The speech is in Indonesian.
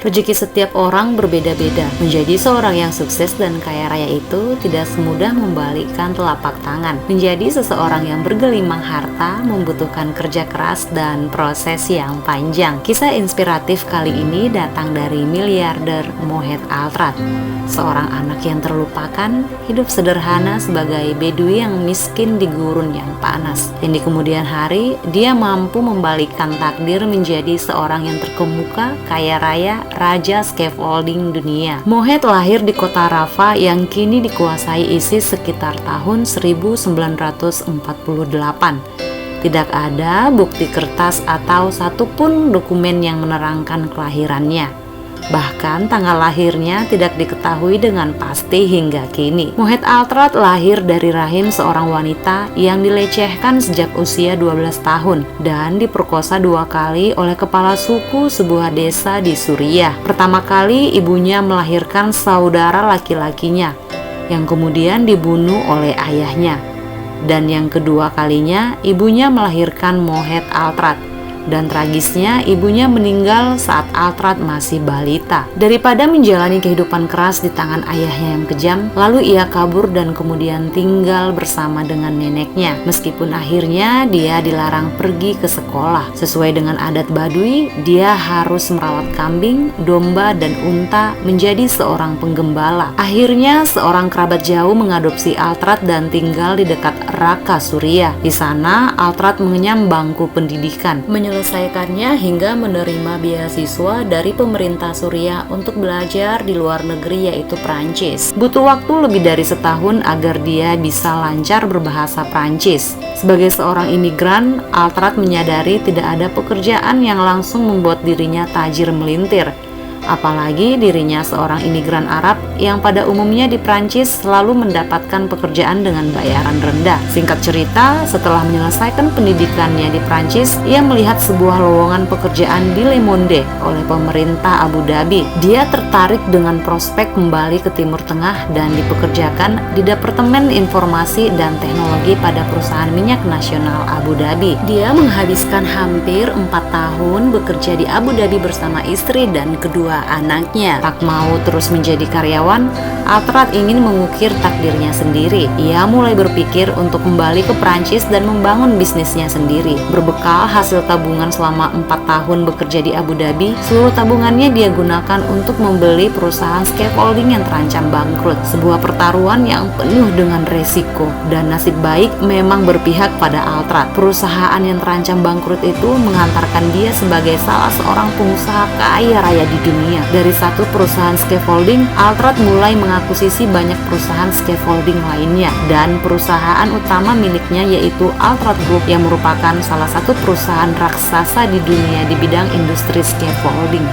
Rezeki setiap orang berbeda-beda. Menjadi seorang yang sukses dan kaya raya itu tidak semudah membalikkan telapak tangan. Menjadi seseorang yang bergelimang harta membutuhkan kerja keras dan proses yang panjang. Kisah inspiratif kali ini datang dari miliarder Mohed Altrad, seorang anak yang terlupakan, hidup sederhana sebagai bedui yang miskin di gurun yang panas. Yang di kemudian hari, dia mampu membalikkan takdir menjadi seorang yang terkemuka, kaya raya, raja scaffolding dunia. Mohed lahir di kota Rafah yang kini dikuasai ISIS sekitar tahun 1948. Tidak ada bukti kertas atau satupun dokumen yang menerangkan kelahirannya. Bahkan tanggal lahirnya tidak diketahui dengan pasti hingga kini. Mohed Altrad lahir dari rahim seorang wanita yang dilecehkan sejak usia 12 tahun dan diperkosa 2 kali oleh kepala suku sebuah desa di Suriah. Pertama kali ibunya melahirkan saudara laki-lakinya yang kemudian dibunuh oleh ayahnya. Dan yang kedua kalinya ibunya melahirkan Mohed Altrad. Dan tragisnya ibunya meninggal saat Altrad masih balita. Daripada menjalani kehidupan keras di tangan ayahnya yang kejam, lalu ia kabur dan kemudian tinggal bersama dengan neneknya. Meskipun akhirnya dia dilarang pergi ke sekolah. Sesuai dengan adat Baduy, dia harus merawat kambing, domba, dan unta menjadi seorang penggembala. Akhirnya seorang kerabat jauh mengadopsi Altrad dan tinggal di dekat Raqqa, Suriah. Di sana Altrad mengenyam bangku pendidikan, menyelesaikannya hingga menerima beasiswa dari pemerintah Suriah untuk belajar di luar negeri, yaitu Prancis. Butuh waktu lebih dari setahun agar dia bisa lancar berbahasa Prancis. Sebagai seorang imigran, Altrad menyadari tidak ada pekerjaan yang langsung membuat dirinya tajir melintir. Apalagi dirinya seorang imigran Arab yang pada umumnya di Prancis selalu mendapatkan pekerjaan dengan bayaran rendah. Singkat cerita, setelah menyelesaikan pendidikannya di Prancis, ia melihat sebuah lowongan pekerjaan di Le Monde oleh pemerintah Abu Dhabi. Dia tertarik dengan prospek kembali ke Timur Tengah dan dipekerjakan di Departemen Informasi dan Teknologi pada perusahaan minyak nasional Abu Dhabi. Dia menghabiskan hampir 4 tahun bekerja di Abu Dhabi bersama istri dan kedua anaknya. Tak mau terus menjadi karyawan, Altrad ingin mengukir takdirnya sendiri. Ia mulai berpikir untuk kembali ke Prancis dan membangun bisnisnya sendiri. Berbekal hasil tabungan selama 4 tahun bekerja di Abu Dhabi, seluruh tabungannya dia gunakan untuk membeli perusahaan scaffolding yang terancam bangkrut. Sebuah pertaruhan yang penuh dengan resiko, dan nasib baik memang berpihak pada Altrad. Perusahaan yang terancam bangkrut itu menghantarkan dia sebagai salah seorang pengusaha kaya raya di dunia. Dari satu perusahaan scaffolding, Altrad mulai mengakuisisi banyak perusahaan scaffolding lainnya, dan perusahaan utama miliknya yaitu Altrad Group yang merupakan salah satu perusahaan raksasa di dunia di bidang industri scaffolding.